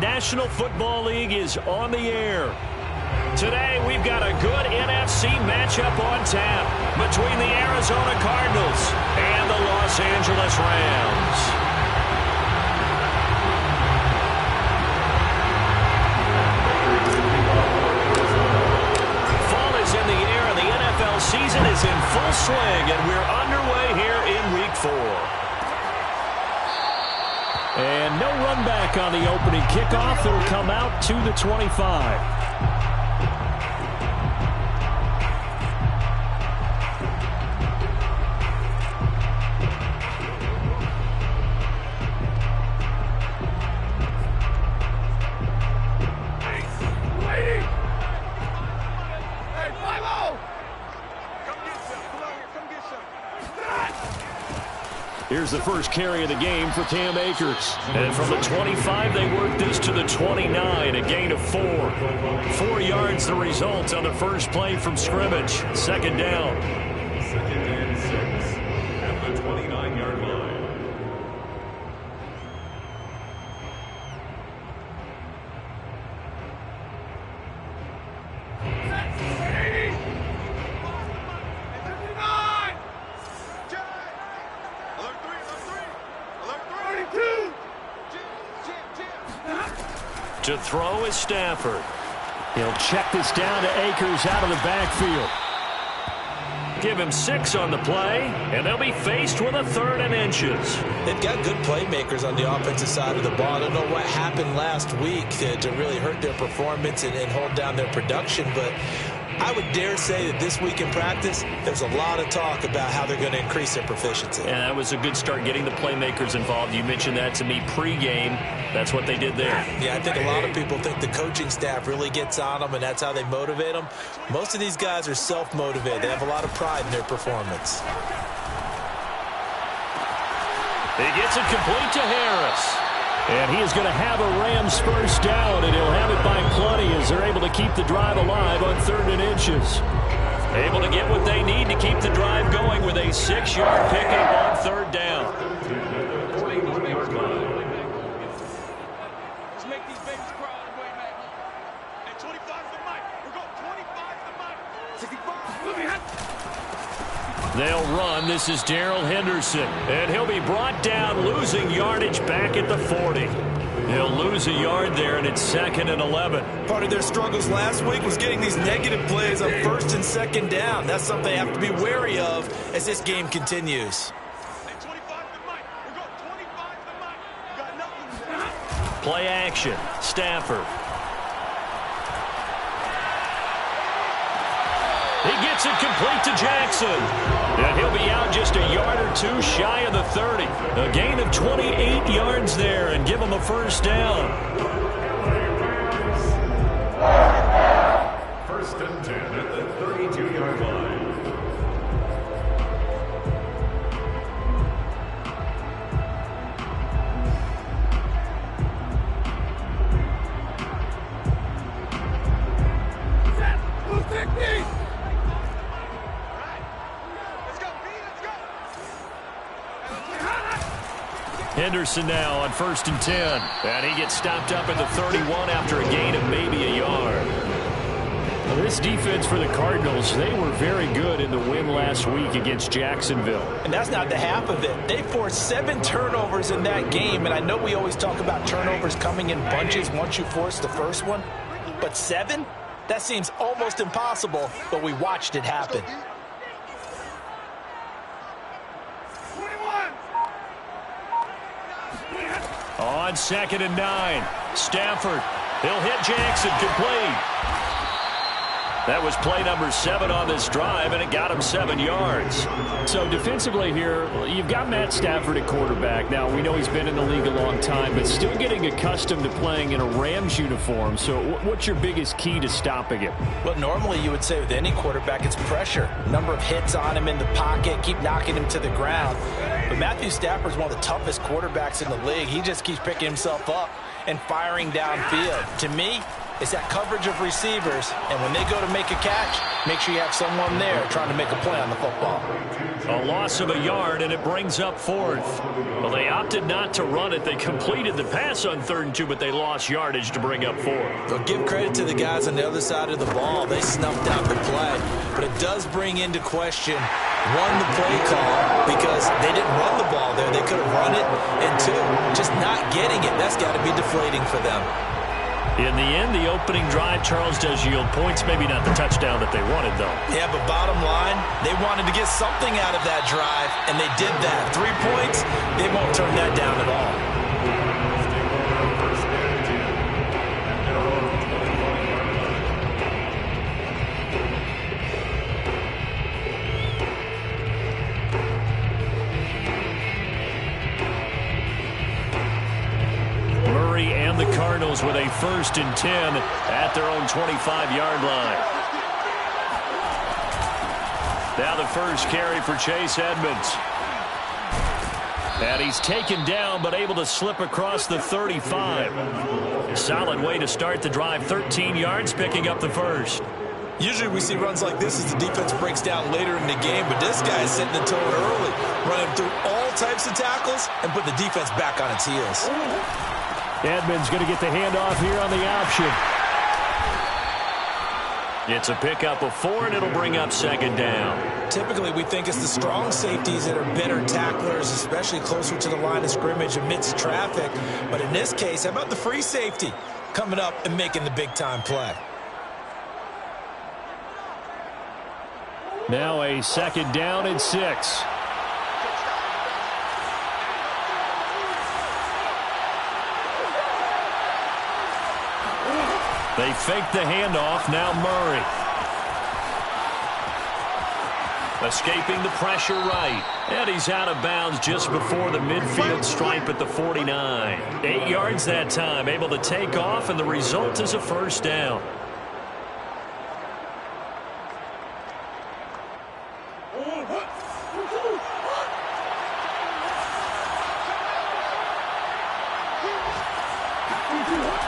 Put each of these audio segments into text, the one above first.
National Football League is on the air. Today, we've got a good NFC matchup on tap between the Arizona Cardinals and the Los Angeles Rams. Fall is in the air, and the NFL season is in full swing, and we're underway here in Week 4. And no run back on the opening kickoff. It'll come out to the 25. Here's the first carry of the game for Cam Akers. And from the 25, they work this to the 29, a gain of 4. 4 yards the result on the first play from scrimmage. Second down. Second and 6 at the 29-yard line. To throw is Stafford. He'll check this down to Akers out of the backfield. Give him 6 on the play, and they'll be faced with a 3rd and inches. They've got good playmakers on the offensive side of the ball. I don't know what happened last week to really hurt their performance and hold down their production, but I would dare say that this week in practice, there's a lot of talk about how they're going to increase their proficiency. And that was a good start getting the playmakers involved. You mentioned that to me pregame. That's what they did there. Yeah, I think a lot of people think the coaching staff really gets on them, and that's how they motivate them. Most of these guys are self-motivated. They have a lot of pride in their performance. He gets it complete to Harris. And he is going to have a Rams first down, and he'll have it by plenty as they're able to keep the drive alive on 3rd and inches. Able to get what they need to keep the drive going with a 6-yard pickup on 3rd down. Let's make these babies cry all the way, man. And 25 to the mic. We're going 25 to the mic. 65. They'll run. This is Darrell Henderson. And he'll be brought down, losing yardage back at the 40. He'll lose a yard there, and it's 2nd and 11. Part of their struggles last week was getting these negative plays on 1st and 2nd down. That's something they have to be wary of as this game continues. Play action. Stafford. He gets it complete to Jackson. And he'll be out just a yard or 2 shy of the 30. A gain of 28 yards there and give him a first down. 1st and 10 at the 32-yard line. Henderson now on 1st and 10. And he gets stopped up at the 31 after a gain of maybe a yard. Well, this defense for the Cardinals, they were very good in the win last week against Jacksonville. And that's not the half of it. They forced 7 turnovers in that game, and I know we always talk about turnovers coming in bunches once you force the first one, but 7? That seems almost impossible, but we watched it happen. On 2nd and 9, Stafford. He'll hit Jackson, complete. That was play number 7 on this drive, and it got him 7 yards. So defensively here, you've got Matt Stafford at quarterback. Now, we know he's been in the league a long time, but still getting accustomed to playing in a Rams uniform. So what's your biggest key to stopping him? Well, normally you would say with any quarterback, it's pressure. Number of hits on him in the pocket, keep knocking him to the ground. But Matthew Stafford's one of the toughest quarterbacks in the league. He just keeps picking himself up and firing downfield. To me, It's that coverage of receivers, and when they go to make a catch, make sure you have someone there trying to make a play on the football. A loss of a yard, and it brings up fourth. Well, they opted not to run it. They completed the pass on 3rd and 2, but they lost yardage to bring up fourth. But give credit to the guys on the other side of the ball. They snuffed out the play. But it does bring into question, one, the play call, because they didn't run the ball there. They could have run it. And two, just not getting it. That's got to be deflating for them. In the end, the opening drive, Charles, does yield points. Maybe not the touchdown that they wanted, though. Yeah, but bottom line, they wanted to get something out of that drive, and they did that. 3 points, they won't turn that down at all. And the Cardinals with a 1st and 10 at their own 25-yard line. Now the first carry for Chase Edmonds. And he's taken down but able to slip across the 35. Solid way to start the drive. 13 yards, picking up the first. Usually we see runs like this as the defense breaks down later in the game, but this guy is setting the tone early, running through all types of tackles and put the defense back on its heels. Edmonds going to get the handoff here on the option. It's a pickup of 4, and it'll bring up 2nd down. Typically, we think it's the strong safeties that are better tacklers, especially closer to the line of scrimmage amidst traffic. But in this case, how about the free safety coming up and making the big-time play? Now a 2nd down and 6. They fake the handoff. Now Murray. Escaping the pressure right. And he's out of bounds just before the midfield stripe at the 49. 8 yards that time. Able to take off, and the result is a 1st down.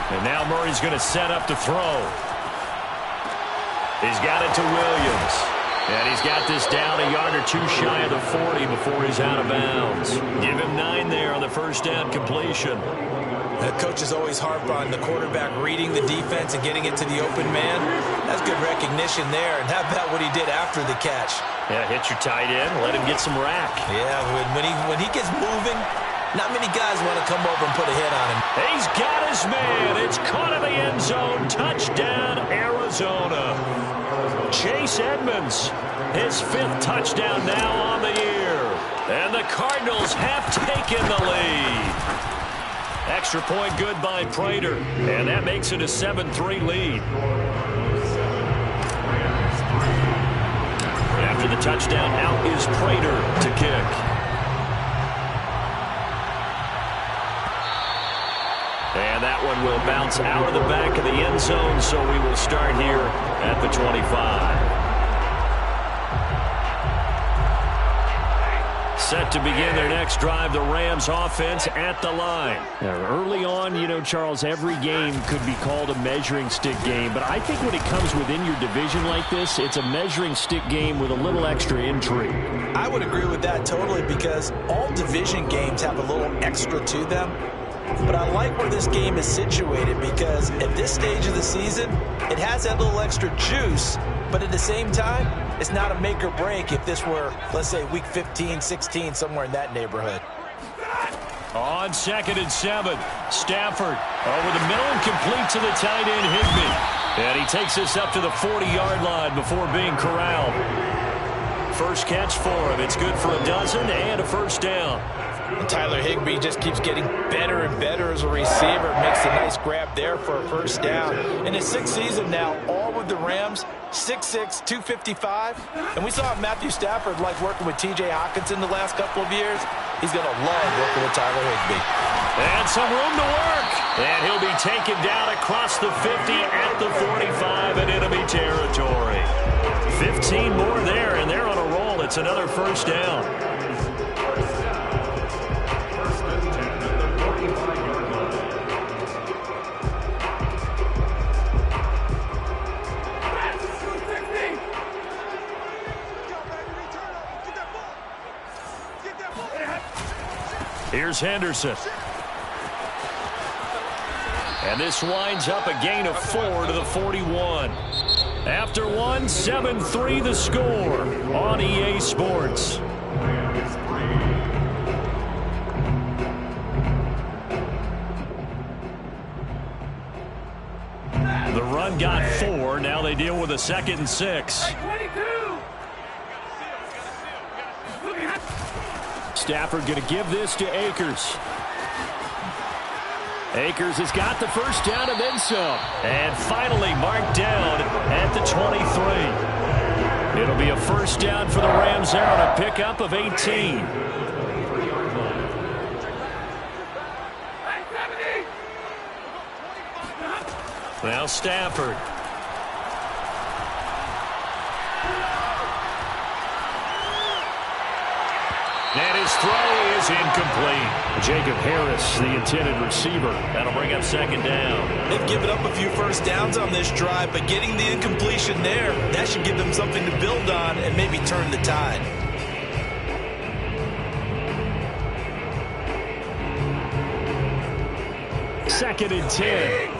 And now Murray's going to set up to throw. He's got it to Williams. And he's got this down a yard or 2 shy of the 40 before he's out of bounds. Give him 9 there on the 1st down completion. The coaches always harp on the quarterback reading the defense and getting it to the open man. That's good recognition there. And how about what he did after the catch? Yeah, hit your tight end. Let him get some rack. Yeah, when he gets moving, not many guys want to come over and put a hit on him. He's got his man. It's caught in the end zone. Touchdown, Arizona. Chase Edmonds, his 5th touchdown now on the year. And the Cardinals have taken the lead. Extra point good by Prater. And that makes it a 7-3 lead. After the touchdown, out is Prater to kick. And that one will bounce out of the back of the end zone, so we will start here at the 25. Set to begin their next drive, the Rams offense at the line. Now, early on, you know, Charles, every game could be called a measuring stick game, but I think when it comes within your division like this, it's a measuring stick game with a little extra intrigue. I would agree with that totally, because all division games have a little extra to them. But I like where this game is situated, because at this stage of the season, it has that little extra juice, but at the same time, it's not a make or break if this were, let's say, week 15, 16, somewhere in that neighborhood. On 2nd and 7, Stafford over the middle and complete to the tight end, Higbee. And he takes this up to the 40-yard line before being corralled. First catch for him. It's good for a dozen and a 1st down. And Tyler Higbee just keeps getting better and better as a receiver. Makes a nice grab there for a 1st down. In his 6th season now, all with the Rams, 6'6", 255. And we saw Matthew Stafford like working with T.J. Hockenson the last couple of years. He's going to love working with Tyler Higbee. And some room to work. And he'll be taken down across the 50 at the 45 in enemy territory. 15 more there, and they're on a roll. It's another 1st down. Here's Henderson. And this winds up a gain of 4 to the 41. After one, 7-3 the score on EA Sports. The run got 4. Now they deal with a 2nd and 6. Stafford going to give this to Akers. Akers has got the first down and then some. And finally marked down at the 23. It'll be a first down for the Rams there on a pickup of 18. Now Stafford. And his throw is incomplete. Jacob Harris, the intended receiver. That'll bring up 2nd down. They've given up a few first downs on this drive, but getting the incompletion there, that should give them something to build on and maybe turn the tide. Second and 10.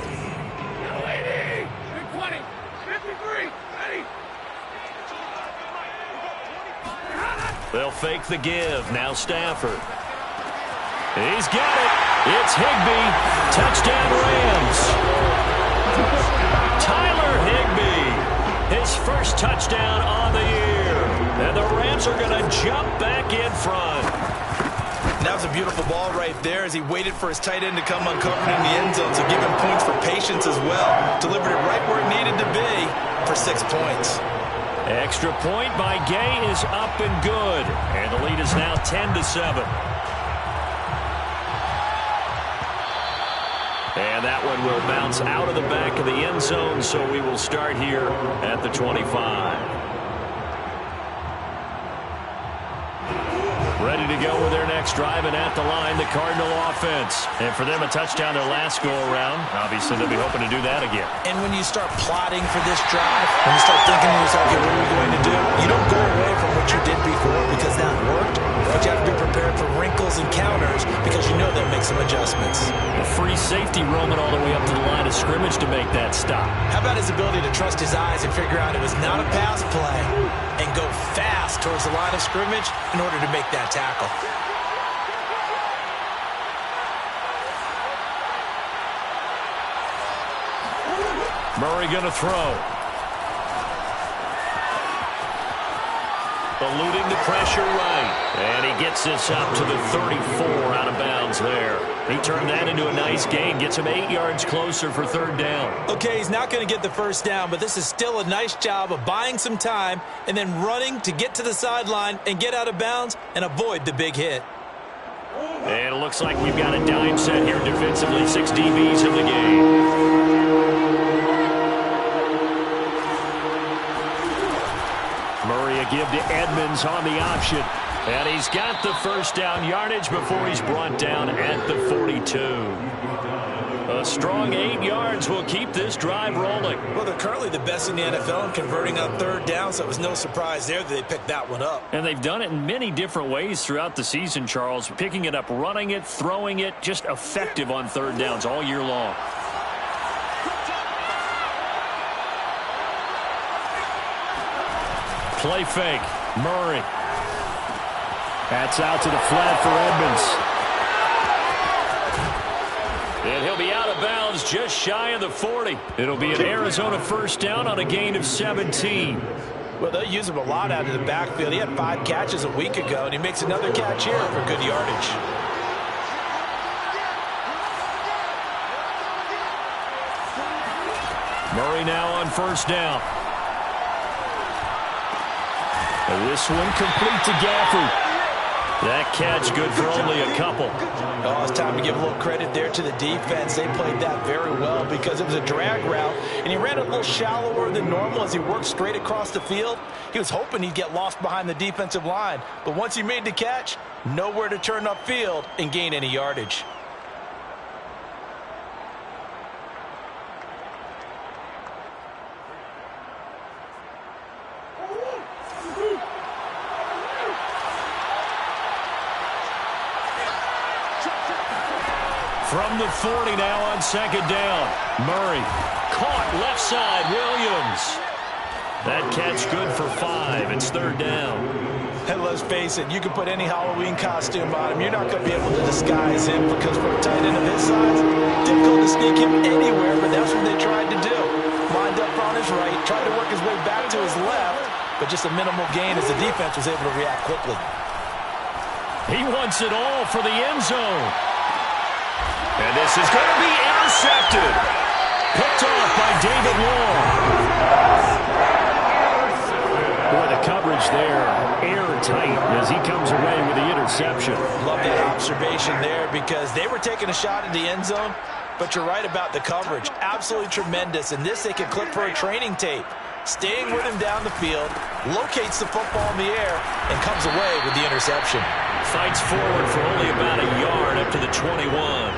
They'll fake the give. Now Stafford. He's got it. It's Higbee. Touchdown Rams. Tyler Higbee. His first touchdown on the year. And the Rams are going to jump back in front. That was a beautiful ball right there as he waited for his tight end to come uncovered in the end zone, so give him points for patience as well. Delivered it right where it needed to be for 6 points. Extra point by Gay is up and good. And the lead is now 10-7. And that one will bounce out of the back of the end zone, so we will start here at the 25. Ready to go with their next drive, and at the line, the Cardinal offense. And for them, a touchdown their last go-around. Obviously, they'll be hoping to do that again. And when you start plotting for this drive, when you start thinking to yourself, okay, what are we going to do? You don't go away from what you did before because that worked, but you have to be prepared for wrinkles and counters because you know they'll make some adjustments. A free safety roaming all the way up to the line of scrimmage to make that stop. How about his ability to trust his eyes and figure out it was not a pass play and go fast towards the line of scrimmage in order to make that tackle. Murray going to throw. Eluding the pressure right. And he gets this up to the 34 out of bounds there. He turned that into a nice gain. Gets him 8 yards closer for 3rd down. Okay, he's not going to get the first down, but this is still a nice job of buying some time and then running to get to the sideline and get out of bounds and avoid the big hit. And it looks like we've got a dime set here defensively. 6 DBs in the game. Murray a give to Edmonds on the option. And he's got the first down yardage before he's brought down at the 42. A strong 8 yards will keep this drive rolling. Well, they're currently the best in the NFL in converting on 3rd down, so it was no surprise there that they picked that one up. And they've done it in many different ways throughout the season, Charles. Picking it up, running it, throwing it, just effective on 3rd downs all year long. Play fake. Murray. That's out to the flat for Edmonds. And he'll be out of bounds just shy of the 40. It'll be an Arizona first down on a gain of 17. Well, they'll use him a lot out of the backfield. He had 5 catches a week ago, and he makes another catch here for good yardage. Murray now on first down. And this one complete to Gafford. That catch good for only a couple. Oh, it's time to give a little credit there to the defense. They played that very well because it was a drag route, and he ran a little shallower than normal as he worked straight across the field. He was hoping he'd get lost behind the defensive line, but once he made the catch, nowhere to turn upfield and gain any yardage. from the 40 now on second down. Murray caught left side. Williams. That catch good for 5. It's third down. And let's face it, you can put any Halloween costume on him. You're not going to be able to disguise him because for a tight end of his size, difficult to sneak him anywhere, but that's what they tried to do. Lined up on his right, tried to work his way back to his left, but just a minimal gain as the defense was able to react quickly. He wants it all for the end zone. And this is going to be intercepted. Picked off by David Long. Boy, the coverage there, airtight as he comes away with the interception. Love that observation there because they were taking a shot at the end zone, but you're right about the coverage. Absolutely tremendous. And this they can clip for a training tape. Staying with him down the field, locates the football in the air, and comes away with the interception. Fights forward for only about a yard up to the 21.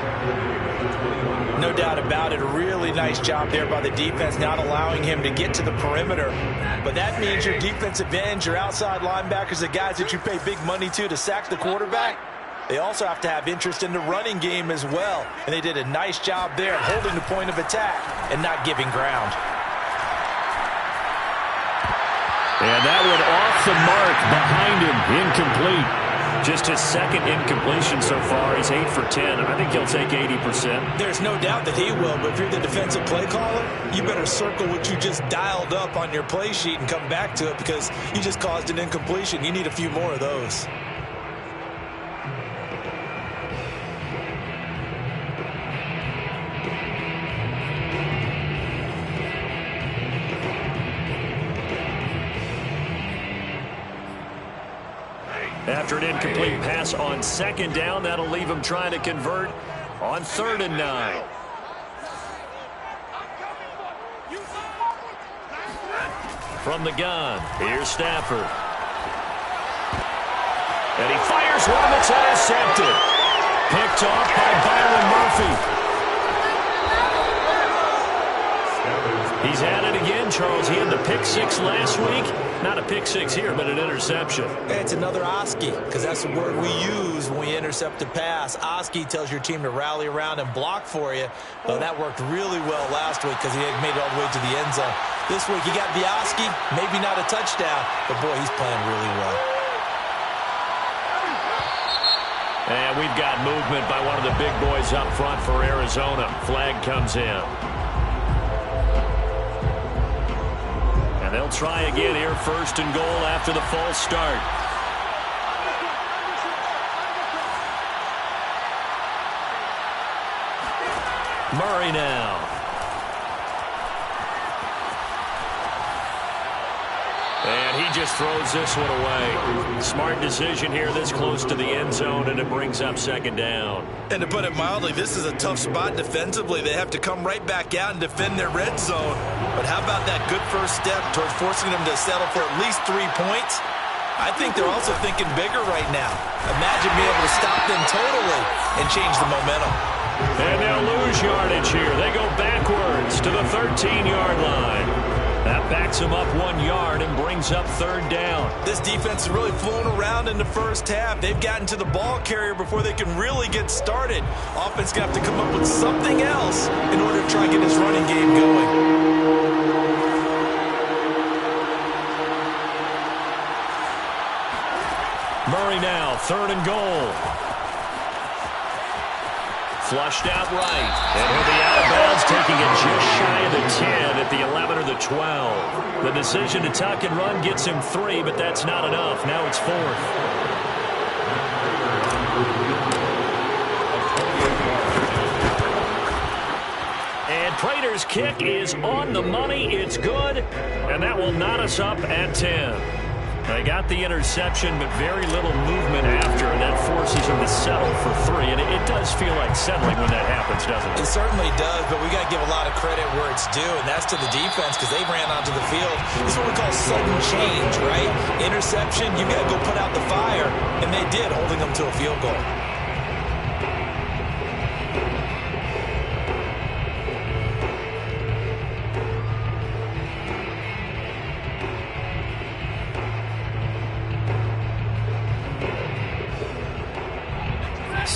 No doubt about it. A really nice job there by the defense, not allowing him to get to the perimeter. But that means your defensive ends, your outside linebackers, the guys that you pay big money to sack the quarterback, they also have to have interest in the running game as well. And they did a nice job there holding the point of attack and not giving ground. And that one off the mark behind him, incomplete. Just his second incompletion so far. He's 8 for 10. I think he'll take 80%. There's no doubt that he will, but if you're the defensive play caller, you better circle what you just dialed up on your play sheet and come back to it because you just caused an incompletion. You need a few more of those. After an incomplete pass on second down, that'll leave him trying to convert on 3rd and 9. From the gun, here's Stafford. And he fires one that's intercepted. Picked off by Byron Murphy. He's at it again, Charles. He had the pick 6 last week. Not a pick 6 here, but an interception. It's another Oski, because that's the word we use when we intercept a pass. Oski tells your team to rally around and block for you. Well, that worked really well last week because he had made it all the way to the end zone. This week he got the Oski, maybe not a touchdown, but boy, he's playing really well. And we've got movement by one of the big boys up front for Arizona. Flag comes in. And they'll try again here, 1st and goal after the false start. Murray now. And he just throws this one away. Smart decision here this close to the end zone, and it brings up 2nd down. And to put it mildly, this is a tough spot defensively. They have to come right back out and defend their red zone. But how about that good first step towards forcing them to settle for at least 3 points? I think they're also thinking bigger right now. Imagine being able to stop them totally and change the momentum. And they'll lose yardage here. They go backwards to the 13-yard line. That backs him up 1 yard and brings up 3rd down. This defense is really flown around in the first half. They've gotten to the ball carrier before they can really get started. Offense going to have to come up with something else in order to try and get this running game going. Murray now, 3rd and goal. Flushed out right. And he'll be out of bounds, taking it just shy of the 10 at the 11 or the 12. The decision to tuck and run gets him 3, but that's not enough. Now it's 4th. And Prater's kick is on the money. It's good. And that will knot us up at 10. They got the interception, but very little movement after, and that forces them to settle for 3. And it does feel like settling when that happens, doesn't it? It certainly does, but we got to give a lot of credit where it's due, and that's to the defense because they ran onto the field. This is what we call sudden change, right? Interception, you got to go put out the fire, and they did, holding them to a field goal.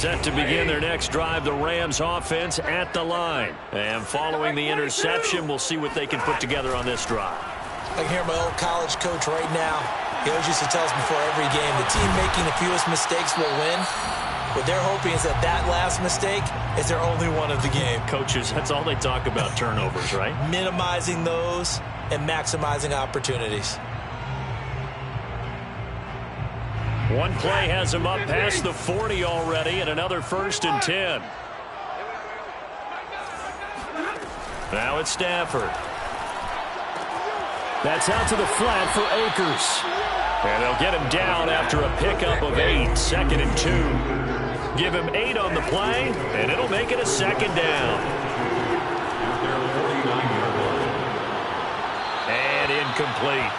Set to begin their next drive, the Rams offense at the line. And following the interception, we'll see what they can put together on this drive. I can hear my old college coach right now. He always used to tell us before every game, the team making the fewest mistakes will win. What they're hoping is that that last mistake is their only one of the game. Coaches, that's all they talk about, turnovers, right? Minimizing those and maximizing opportunities. One play has him up past the 40 already, and another 1st and 10. Now it's Stafford. That's out to the flat for Akers. And they'll get him down after a pickup of 8, 2nd and 2. Give him 8 on the play, and it'll make it a 2nd down. And incomplete.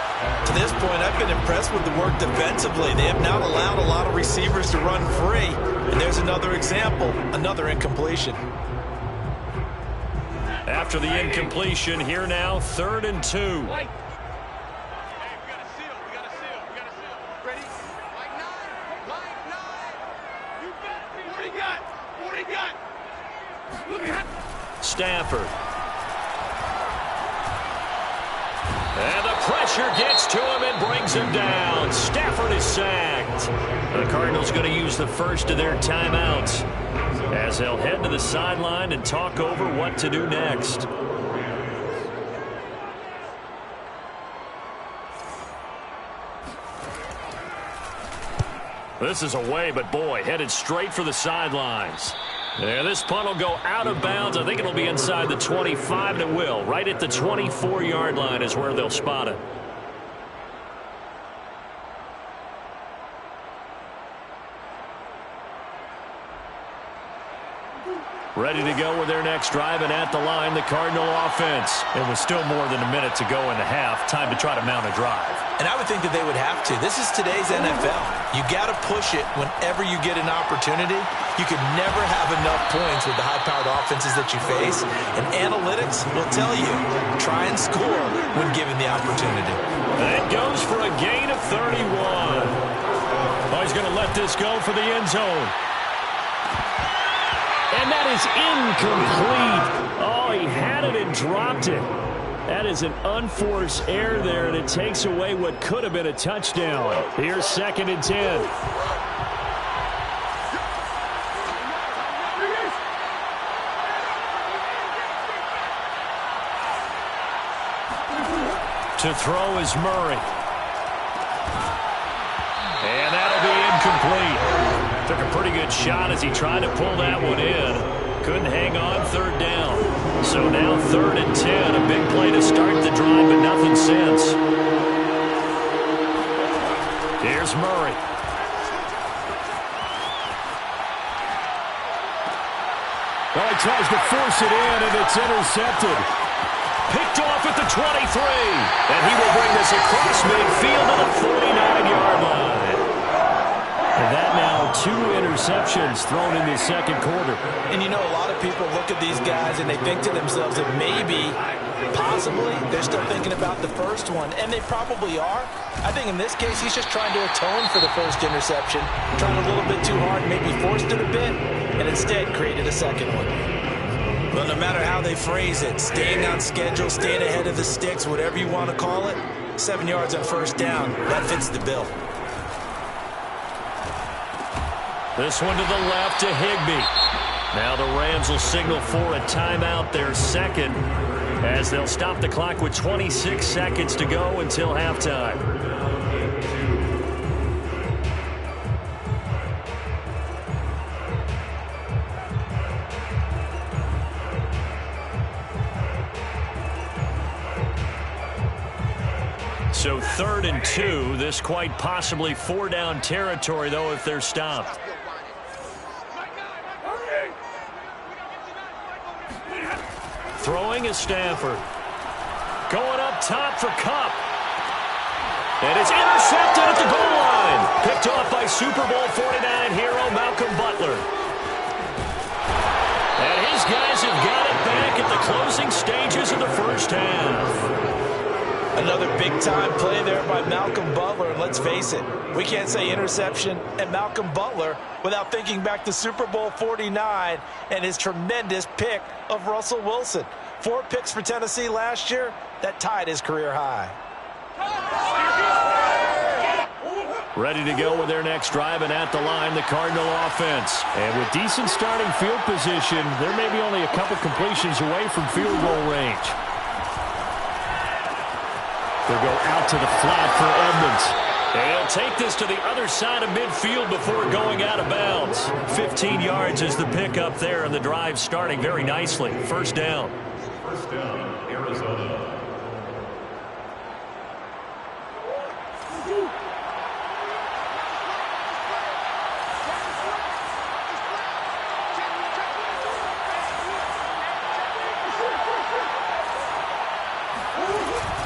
To this point, I've been impressed with the work defensively. They have not allowed a lot of receivers to run free. And there's another example, another incompletion. After the incompletion, here now, 3rd and 2. Stafford. And the pressure gets to him and brings him down. Stafford is sacked. The Cardinals going to use the first of their timeouts as they'll head to the sideline and talk over what to do next. This is away, but boy, headed straight for the sidelines. Yeah, this punt will go out of bounds. I think it'll be inside the 25, and it will. Right at the 24-yard line is where they'll spot it. Ready to go with their next drive, and at the line, the Cardinal offense. It was still more than a minute to go in the half. Time to try to mount a drive. And I would think that they would have to. This is today's NFL. You got to push it whenever you get an opportunity. You can never have enough points with the high-powered offenses that you face. And analytics will tell you, try and score when given the opportunity. That goes for a gain of 31. Oh, he's going to let this go for the end zone. And that is incomplete. Oh, he had it and dropped it. That is an unforced error there, and it takes away what could have been a touchdown. Here's 2nd and 10. To throw is Murray. And that'll be incomplete. Took a pretty good shot as he tried to pull that one in. Couldn't hang on, 3rd down. So now 3rd and 10. A big play to start the drive, but nothing since. Here's Murray. Well, he tries to force it in, and it's intercepted. Picked off at the 23. And he will bring this across midfield to the 49-yard line. And that now 2 interceptions thrown in the 2nd quarter. And you know, a lot of people look at these guys and they think to themselves that maybe, possibly, they're still thinking about the first one. And they probably are. I think in this case, he's just trying to atone for the first interception. Trying a little bit too hard, maybe forced it a bit, and instead created a 2nd one. Well, no matter how they phrase it, staying on schedule, staying ahead of the sticks, whatever you want to call it, 7 yards on 1st down, that fits the bill. This one to the left to Higbee. Now the Rams will signal for a timeout, their 2nd, as they'll stop the clock with 26 seconds to go until halftime. So 3rd and 2. This quite possibly 4-down territory, though, if they're stopped. Throwing is Stafford. Going up top for Kupp. And it's intercepted at the goal line. Picked off by Super Bowl 49 hero Malcolm Butler. And his guys have got it back at the closing stages of the 1st half. Another big-time play there by Malcolm Butler. And let's face it, we can't say interception and Malcolm Butler without thinking back to Super Bowl 49 and his tremendous pick of Russell Wilson. 4 picks for Tennessee last year. That tied his career high. Ready to go with their next drive, and at the line, the Cardinal offense. And with decent starting field position, they're maybe only a couple completions away from field goal range. They'll go out to the flat for Edmonds. And he'll take this to the other side of midfield before going out of bounds. 15 yards is the pickup there, and the drive starting very nicely. First down. First down, Arizona.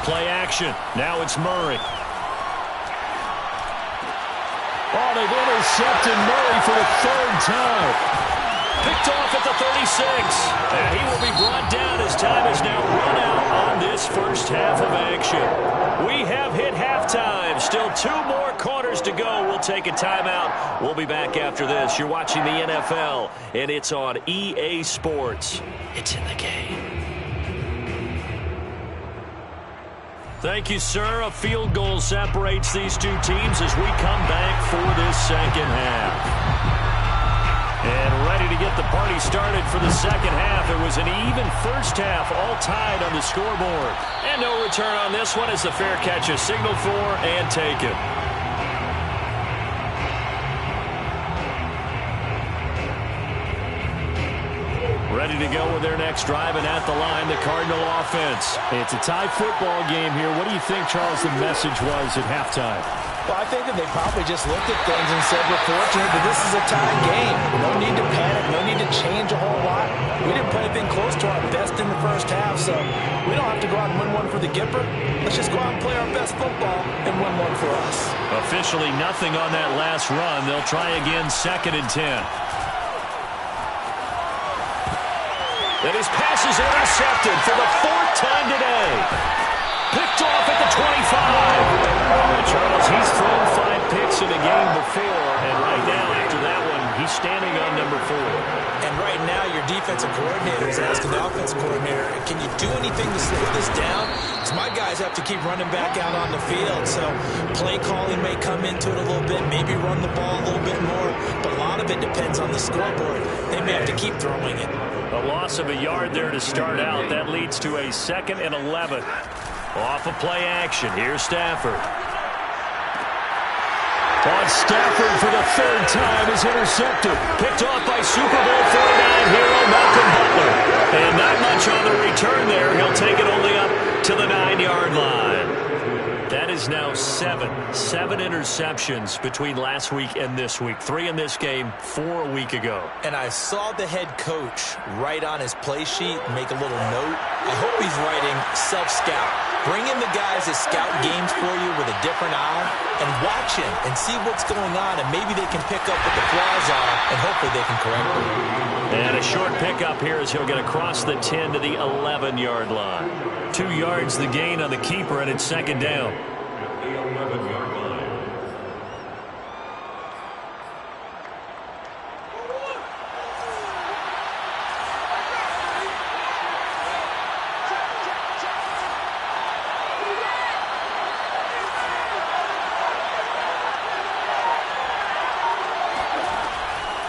Play action. Now it's Murray. Oh, they've intercepted Murray for the 3rd time. Picked off at the 36. And he will be brought down as time is now run out on this first half of action. We have hit halftime. Still 2 more quarters to go. We'll take a timeout. We'll be back after this. You're watching the NFL, and it's on EA Sports. It's in the game. Thank you, sir. A field goal separates these two teams as we come back for this second half. And ready to get the party started for the second half. It was an even first half, all tied on the scoreboard. And no return on this one as the fair catch is signaled for and taken. Ready to go with their next drive, and at the line, the Cardinal offense. It's a tie football game here. What do you think, Charles, the message was at halftime? Well, I think that they probably just looked at things and said, we're fortunate that this is a tie game. No need to panic. No need to change a whole lot. We didn't play anything close to our best in the first half, so we don't have to go out and win one for the Gipper. Let's just go out and play our best football and win one for us. Officially nothing on that last run. They'll try again, 2nd and 10. And his pass is intercepted for the 4th time today. Picked off at the 25. Charles, he's thrown 5 picks in a game before, and right now, after that one, he's standing on number 4. And right now, your defensive coordinator is asking the offensive coordinator, can you do anything to slow this down? Because my guys have to keep running back out on the field, so play calling may come into it a little bit, maybe run the ball a little bit more, but a lot of it depends on the scoreboard. They may have to keep throwing it. A loss of a yard there to start out. That leads to a 2nd and 11. Off of play action. Here's Stafford. On Stafford for the 3rd time is intercepted. Picked off by Super Bowl 49 hero Malcolm Butler. And not much on the return there. He'll take it only up to the 9-yard line. That is now 7 interceptions between last week and this week. 3 in this game, 4 a week ago. And I saw the head coach write on his play sheet, make a little note. I hope he's writing self-scout. Bring in the guys that scout games for you with a different eye and watch him and see what's going on, and maybe they can pick up what the flaws are, and hopefully they can correct them. And a short pickup here as he'll get across the 10 to the 11-yard line. 2 yards the gain on the keeper, and it's 2nd down. At the 11-yard line.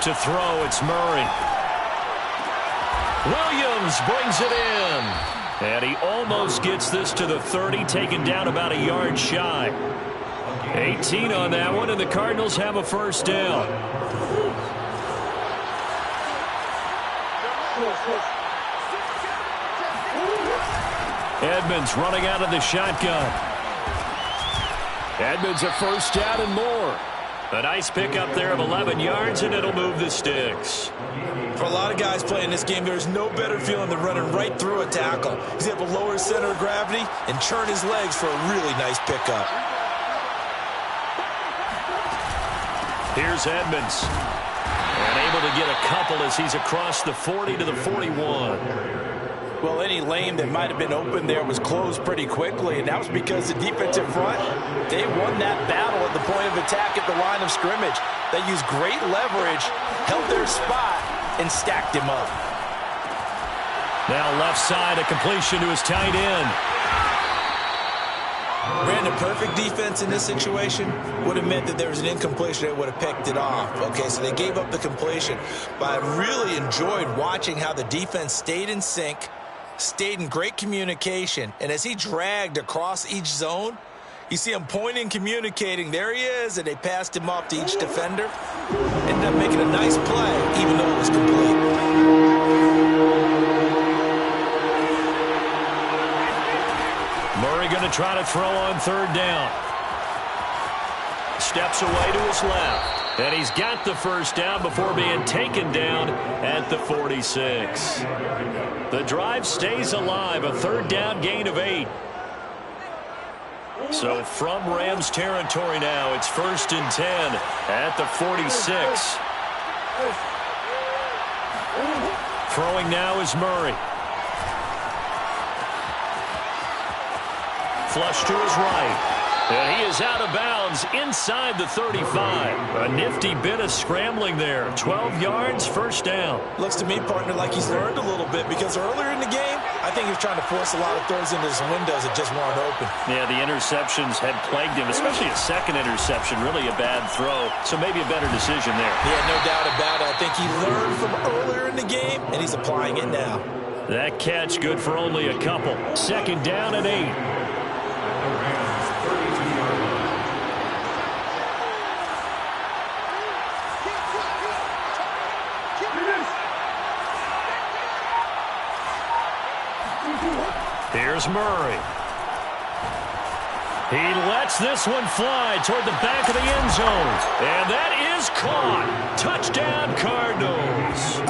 To throw, it's Murray. Williams brings it in. And he almost gets this to the 30, taken down about a yard shy. 18 on that one, and the Cardinals have a first down. Edmonds running out of the shotgun. Edmonds a first down and more. A nice pickup there of 11 yards, and it'll move the sticks. For a lot of guys playing this game, there's no better feeling than running right through a tackle. He's able to lower his center of gravity and churn his legs for a really nice pickup. Here's Edmonds. And able able to get a couple as he's across the 40 to the 41. Well, any lane that might have been open there was closed pretty quickly, and that was because the defensive front, they won that battle at the point of attack at the line of scrimmage. They used great leverage, held their spot, and stacked him up. Now left side, a completion to his tight end. Brandon, perfect defense in this situation would have meant that there was an incompletion that would have picked it off. Okay, so they gave up the completion. But I really enjoyed watching how the defense stayed in sync, stayed in great communication, and as he dragged across each zone, you see him pointing, communicating. There he is, and they passed him off to each defender. Ended up making a nice play, even though it was complete. Murray going to try to throw on third down. Steps away to his left. And he's got the first down before being taken down at the 46. The drive stays alive. A third down gain of 8. So from Rams territory now, it's 1st and 10 at the 46. Throwing now is Murray. Flush to his right. And he is out of bounds inside the 35. A nifty bit of scrambling there. 12 yards, first down. Looks to me, partner, like he's learned a little bit, because earlier in the game, I think he was trying to force a lot of throws into his windows that just weren't open. Yeah, the interceptions had plagued him, especially a second interception. Really a bad throw, so maybe a better decision there. Yeah, no doubt about it. I think he learned from earlier in the game, and he's applying it now. That catch good for only a couple. 2nd down and 8. Here's Murray. He lets this one fly toward the back of the end zone. And that is caught. Touchdown, Cardinals.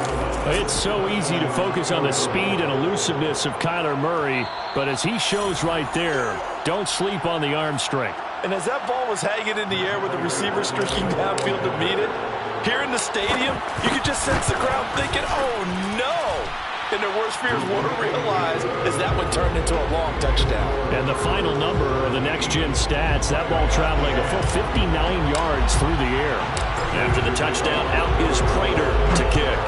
It's so easy to focus on the speed and elusiveness of Kyler Murray, but as he shows right there, don't sleep on the arm strength. And as that ball was hanging in the air with the receiver streaking downfield to meet it, here in the stadium, you could just sense the crowd thinking, oh, no. And their worst fears were realized as that one turned into a long touchdown. And the final number of the next-gen stats, that ball traveling a full 59 yards through the air. After the touchdown, out is Prater to kick.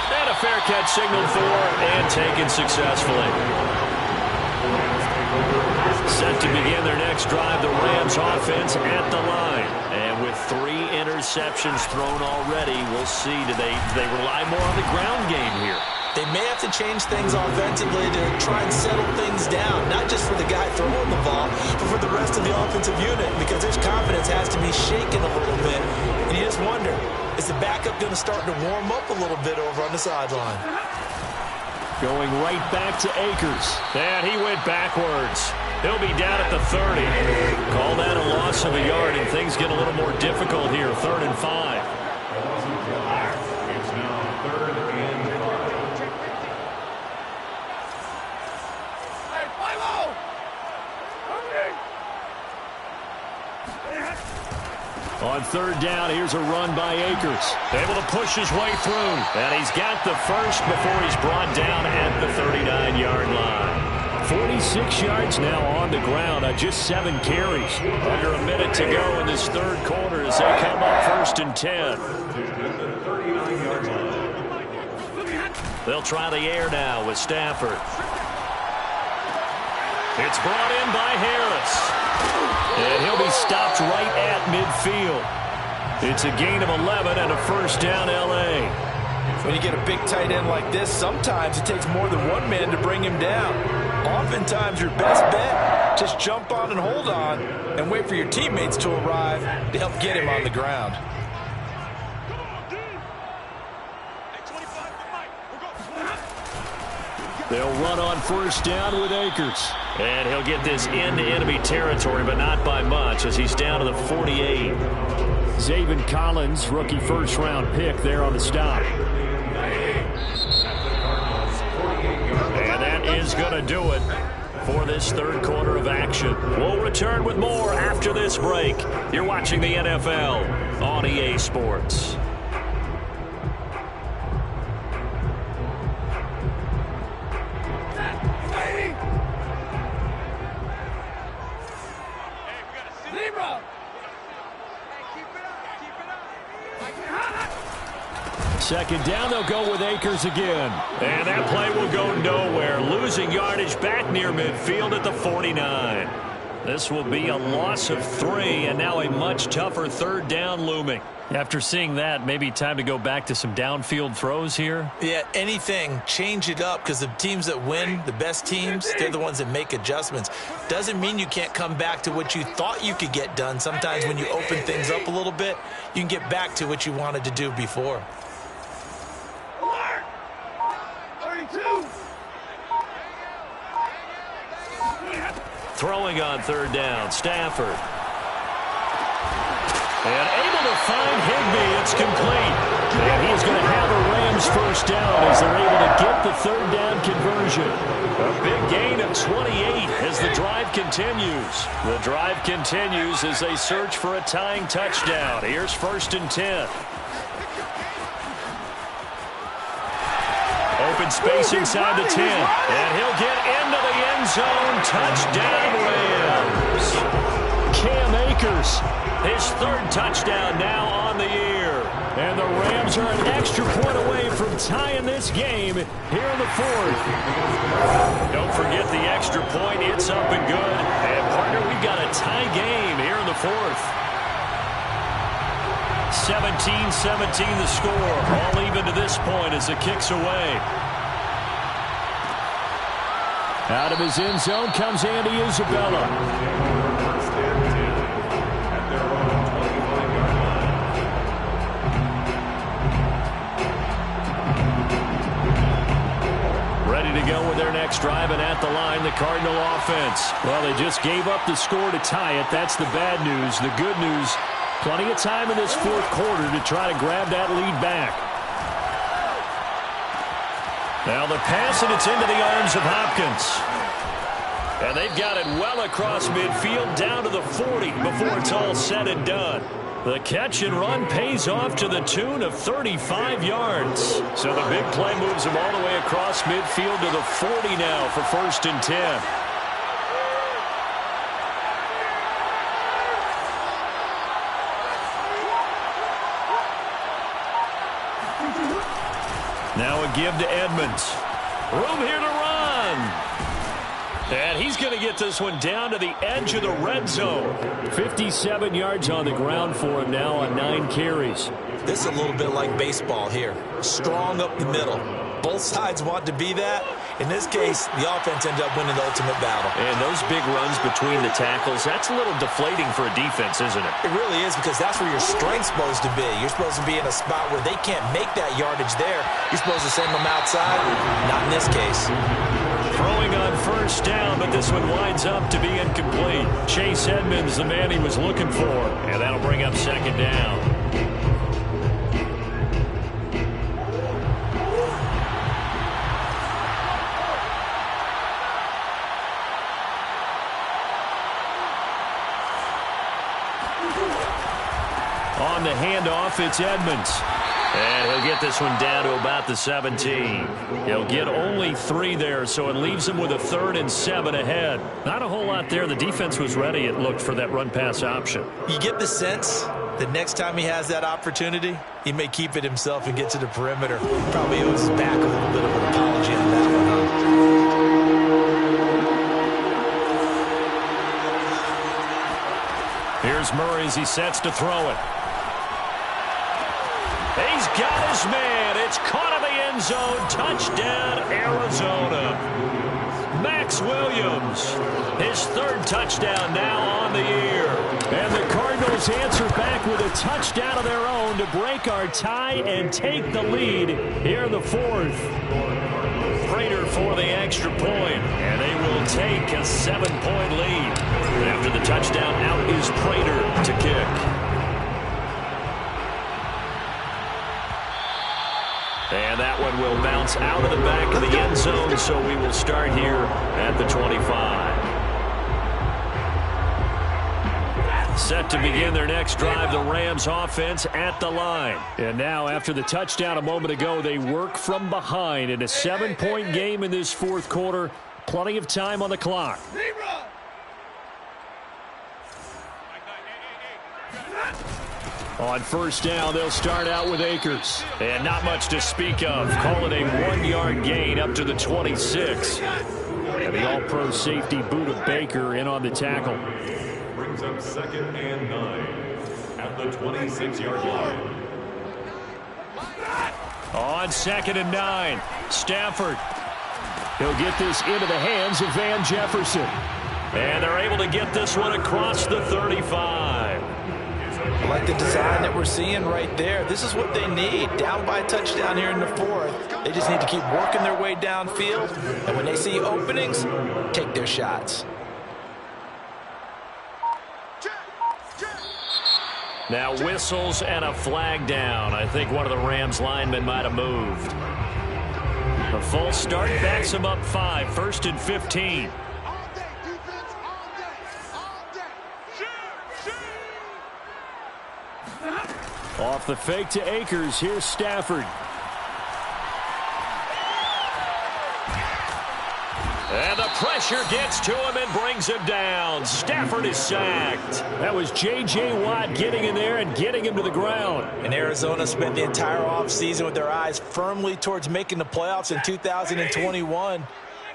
And a fair catch signaled for and taken successfully. Set to begin their next drive, the Rams offense at the line. And with 3 interceptions thrown already, we'll see, do they rely more on the ground game here? They may have to change things offensively to try and settle things down, not just for the guy throwing the ball, but for the rest of the offensive unit, because their confidence has to be shaken a little bit. And you just wonder, is the backup going to start to warm up a little bit over on the sideline? Going right back to Akers. And he went backwards. He'll be down at the 30. Call that a loss of a yard, and things get a little more difficult here. 3rd and 5. It's now 3rd and 5. Hey, fly low! On 3rd down, here's a run by Akers. Able to push his way through. And he's got the first before he's brought down at the 39-yard line. 46 yards now on the ground on just 7 carries. Under a minute to go in this 3rd quarter as they come up 1st and 10. They'll try the air now with Stafford. It's brought in by Harris. And he'll be stopped right at midfield. It's a gain of 11 and a first down, L.A. When you get a big tight end like this, sometimes it takes more than one man to bring him down. Oftentimes, your best bet, just jump on and hold on and wait for your teammates to arrive to help get him on the ground. They'll run on first down with Akers. And he'll get this into enemy territory, but not by much as he's down to the 48. Zaven Collins, rookie 1st-round pick there on the stop. And that is going to do it. for this third quarter of action. We'll return with more after this break. You're watching the NFL on EA Sports. Second down, they'll go with Akers again. And that play will go nowhere. Losing yardage back near midfield at the 49. This will be a loss of 3, and now a much tougher third down looming. After seeing that, maybe time to go back to some downfield throws here. Yeah, anything. Change it up, because the teams that win, the best teams, they're the ones that make adjustments. Doesn't mean you can't come back to what you thought you could get done. Sometimes when you open things up a little bit, you can get back to what you wanted to do before. Throwing on third down, Stafford. And able to find Higbee. It's complete. And he's going to have a Rams first down as they're able to get the third down conversion. A big gain of 28 as the drive continues. The drive continues as they search for a tying touchdown. Here's 1st and 10. Open space inside the 10. And he'll get into the end zone. Touchdown, Rams. Cam Akers, his 3rd touchdown now on the year. And the Rams are an extra point away from tying this game here in the 4th. Don't forget the extra point. It's up and good. And, partner, we've got a tie game here in the 4th. 17-17 the score. All even to this point as the kick's away. Out of his end zone comes Andy Isabella. 1st and 10 at their own 25-yard line. Ready to go with their next drive, and at the line, the Cardinal offense. Well, they just gave up the score to tie it. That's the bad news. The good news, plenty of time in this 4th quarter to try to grab that lead back. Now the pass, and it's into the arms of Hopkins. And they've got it well across midfield down to the 40 before it's all said and done. The catch and run pays off to the tune of 35 yards. So the big play moves them all the way across midfield to the 40 now for 1st and 10. Now a give to Edmonds. Room here to run. And he's going to get this one down to the edge of the red zone. 57 yards on the ground for him now on 9 carries. This is a little bit like baseball here. Strong up the middle. Both sides want to be that. In this case, the offense ended up winning the ultimate battle. And those big runs between the tackles, that's a little deflating for a defense, isn't it? It really is, because that's where your strength's supposed to be. You're supposed to be in a spot where they can't make that yardage there. You're supposed to send them outside. Not in this case. Throwing on 1st down, but this one winds up to be incomplete. Chase Edmonds, the man he was looking for. And that'll bring up 2nd down. On the handoff, it's Edmonds. And he'll get this one down to about the 17. He'll get only 3 there, so it leaves him with a 3rd and 7 ahead. Not a whole lot there. The defense was ready, it looked, for that run-pass option. You get the sense that next time he has that opportunity, he may keep it himself and get to the perimeter. Probably owes his back a little bit of an apology on that one, huh? Here's Murray as he sets to throw it. He's got his man. It's caught in the end zone. Touchdown, Arizona. Max Williams, his 3rd touchdown now on the year. And the Cardinals answer back with a touchdown of their own to break our tie and take the lead here in the 4th. Prater for the extra point, and they will take a 7-point lead. After the touchdown, out is Prater to kick. And that one will bounce out of the back of the end zone, so we will start here at the 25. Set to begin their next drive, the Rams offense at the line. And now after the touchdown a moment ago, they work from behind in a 7-point game in this fourth quarter. Plenty of time on the clock. On first down, they'll start out with Akers. And not much to speak of. Call it a 1-yard gain up to the 26. And the all-pro safety Buda Baker in on the tackle. Brings up 2nd and 9 at the 26-yard line. On 2nd and 9, Stafford. He'll get this into the hands of Van Jefferson. And they're able to get this one across the 35. I like the design that we're seeing right there. This is what they need. Down by a touchdown here in the fourth. They just need to keep working their way downfield. And when they see openings, take their shots. Now whistles and a flag down. I think one of the Rams linemen might have moved. A false start backs him up 5. 1st and 15. Off the fake to Akers. Here's Stafford. And the pressure gets to him and brings him down. Stafford is sacked. That was J.J. Watt getting in there and getting him to the ground. And Arizona spent the entire offseason with their eyes firmly towards making the playoffs in 2021.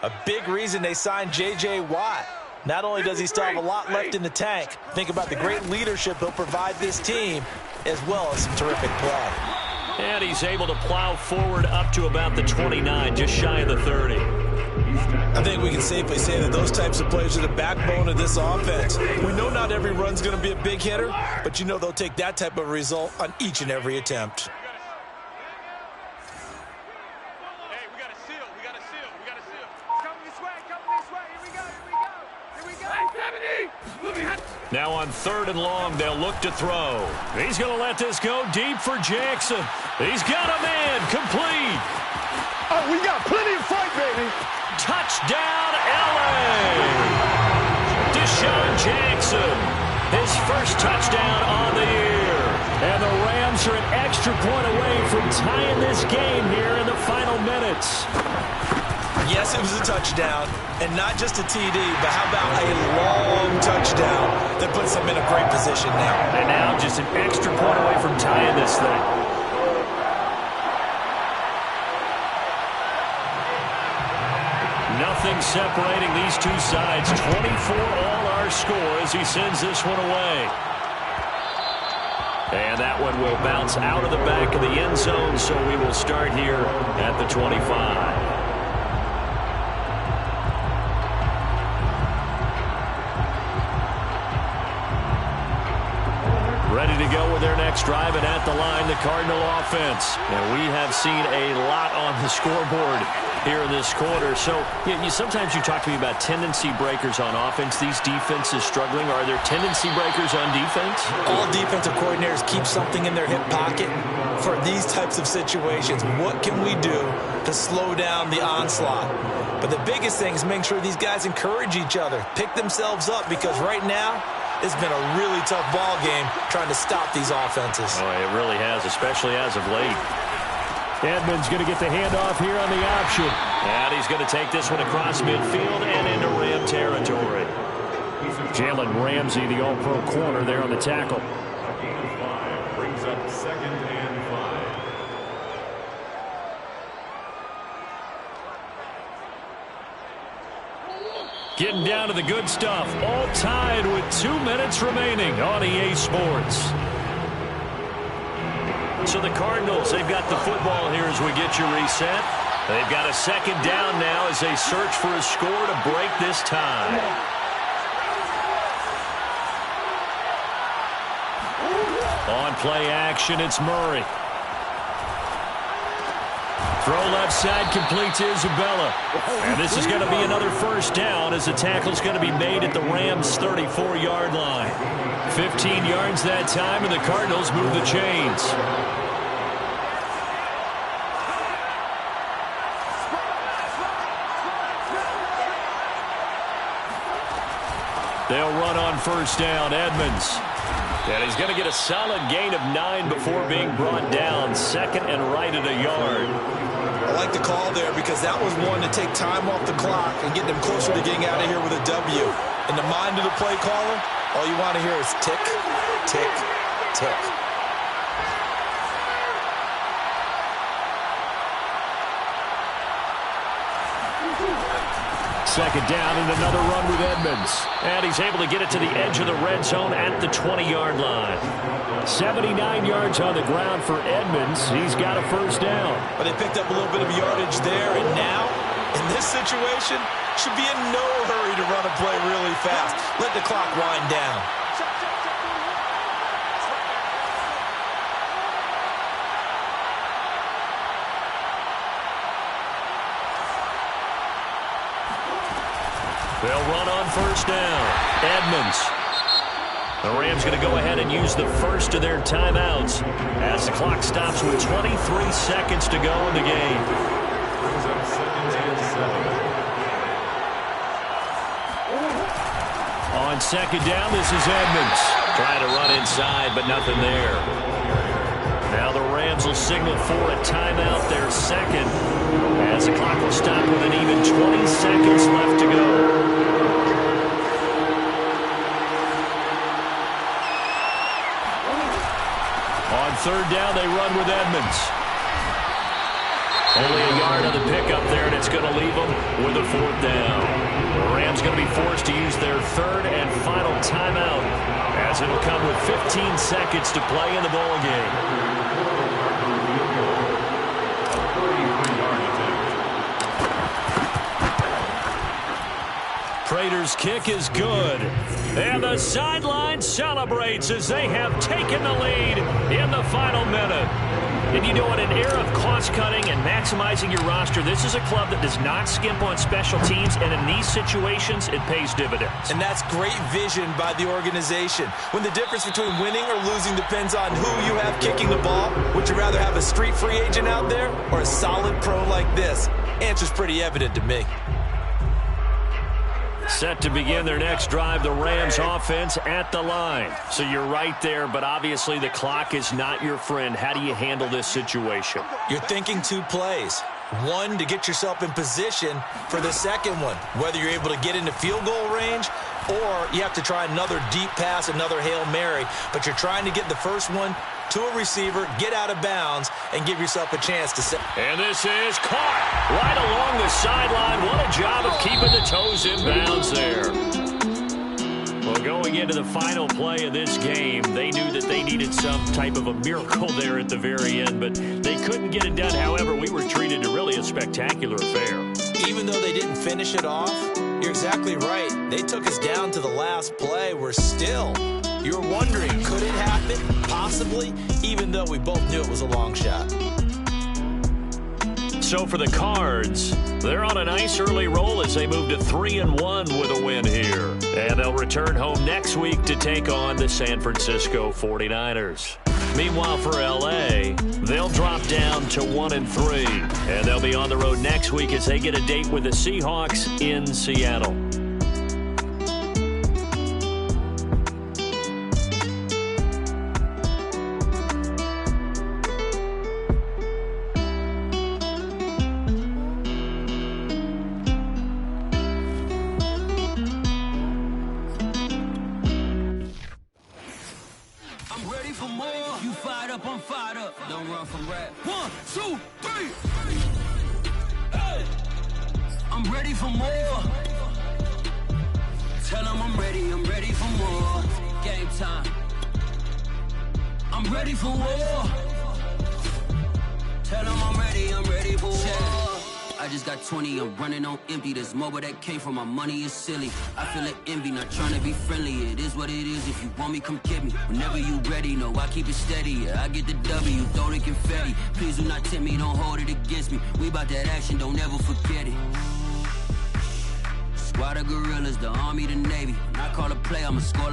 A big reason they signed J.J. Watt. Not only does he still have a lot left in the tank, think about the great leadership he'll provide this team, as well as some terrific play. And he's able to plow forward up to about the 29, just shy of the 30. I think we can safely say that those types of plays are the backbone of this offense. We know not every run's going to be a big hitter, but you know they'll take that type of result on each and every attempt. Hey, we got a seal. We got a seal. We got a seal. Come this way. Come this way. Here we go. Here we go. Here we go. Now on 3rd and long, they'll look to throw. He's going to let this go deep for Jackson. He's got a man complete. Oh, we got plenty of fight, baby. Touchdown, L.A. Deshaun Jackson, his first touchdown on the year. And the Rams are an extra point away from tying this game here in the final minutes. Yes, it was a touchdown, and not just a TD, but how about a long touchdown that puts them in a great position now. And now just an extra point away from tying this thing. Nothing separating these two sides. 24 all our score as he sends this one away. And that one will bounce out of the back of the end zone, so we will start here at the 25. Ready to go with their next drive, and at the line, the Cardinal offense. And we have seen a lot on the scoreboard here in this quarter. So sometimes you talk to me about tendency breakers on offense. These defenses struggling. Are there tendency breakers on defense? All defensive coordinators keep something in their hip pocket for these types of situations. What can we do to slow down the onslaught? But the biggest thing is making sure these guys encourage each other, pick themselves up, because right now, it's been a really tough ball game trying to stop these offenses. Oh, it really has, especially as of late. Edmonds going to get the handoff here on the option. And he's going to take this one across midfield and into Ram territory. Jalen Ramsey, the all-pro corner there on the tackle. Brings up 2nd and 5. Getting down to the good stuff. All tied with 2 minutes remaining on EA Sports. So the Cardinals, they've got the football here as we get you reset. They've got a 2nd down now as they search for a score to break this tie. On play action, it's Murray. Throw left side, complete to Isabella. And this is going to be another first down as the tackle's going to be made at the Rams' 34-yard line. 15 yards that time, and the Cardinals move the chains. They'll run on first down. Edmonds. And he's going to get a solid gain of 9 before being brought down. Second and right at a yard. I like the call there because that was one to take time off the clock and get them closer to getting out of here with a W. In the mind of the play caller, all you want to hear is tick, tick, tick. Second down and another run with Edmonds. And he's able to get it to the edge of the red zone at the 20-yard line. 79 yards on the ground for Edmonds. He's got a first down. But they picked up a little bit of yardage there, and now, in this situation, should be in no hurry to run a play really fast. Let the clock wind down. They'll run on first down. Edmonds. The Rams going to go ahead and use the first of their timeouts as the clock stops with 23 seconds to go in the game. On second down, this is Edmonds. Trying to run inside, but nothing there. Now the Rams will signal for a timeout, their second, as the clock will stop with an even 20 seconds left to go. On third down, they run with Edmonds. Only a yard on the pickup there, and it's going to leave them with a fourth down. The Rams going to be forced to use their third and final timeout, as it'll come with 15 seconds to play in the ball game. Prater's kick is good. And the sideline celebrates as they have taken the lead in the final minute. And you know, in an era of cost-cutting and maximizing your roster, this is a club that does not skimp on special teams, and in these situations, it pays dividends. And that's great vision by the organization. When the difference between winning or losing depends on who you have kicking the ball, would you rather have a street free agent out there or a solid pro like this? Answer's pretty evident to me. Set to begin their next drive, the Rams offense at the line. So you're right there, but obviously the clock is not your friend. How do you handle this situation? You're thinking two plays. One, to get yourself in position for the second one, whether you're able to get into field goal range or you have to try another deep pass, another Hail Mary, but you're trying to get the first one to a receiver, get out of bounds, and give yourself a chance to set. And this is caught right along the sideline. What a job of keeping the toes in bounds there. Well, going into the final play of this game, they knew that they needed some type of a miracle there at the very end, but they couldn't get it done. However, we were treated to really a spectacular affair. Even though they didn't finish it off, you're exactly right. They took us down to the last play. We're still... You were wondering, could it happen? Possibly, even though we both knew it was a long shot. So for the Cards, they're on a nice early roll as they move to 3-1 with a win here. And they'll return home next week to take on the San Francisco 49ers. Meanwhile, for L.A., they'll drop down to 1-3. And they'll be on the road next week as they get a date with the Seahawks in Seattle. I'm fired up. Don't run from rap. 1, 2, 3. Hey. I'm ready for more. Tell them I'm ready for more. Game time. I'm ready for war. Tell them I'm ready for war. I just got 20, I'm running on empty. This mobile that came from my money is silly. I feel like envy, not trying to be friendly. It is what it is, if you want me, come get me. Whenever you ready, no, I keep it steady. Yeah, I get the W, throw the confetti. Please do not tempt me, don't hold it against me. We about that action, don't ever forget it. Squad of gorillas, the army, the navy. When I call a play, I'ma score like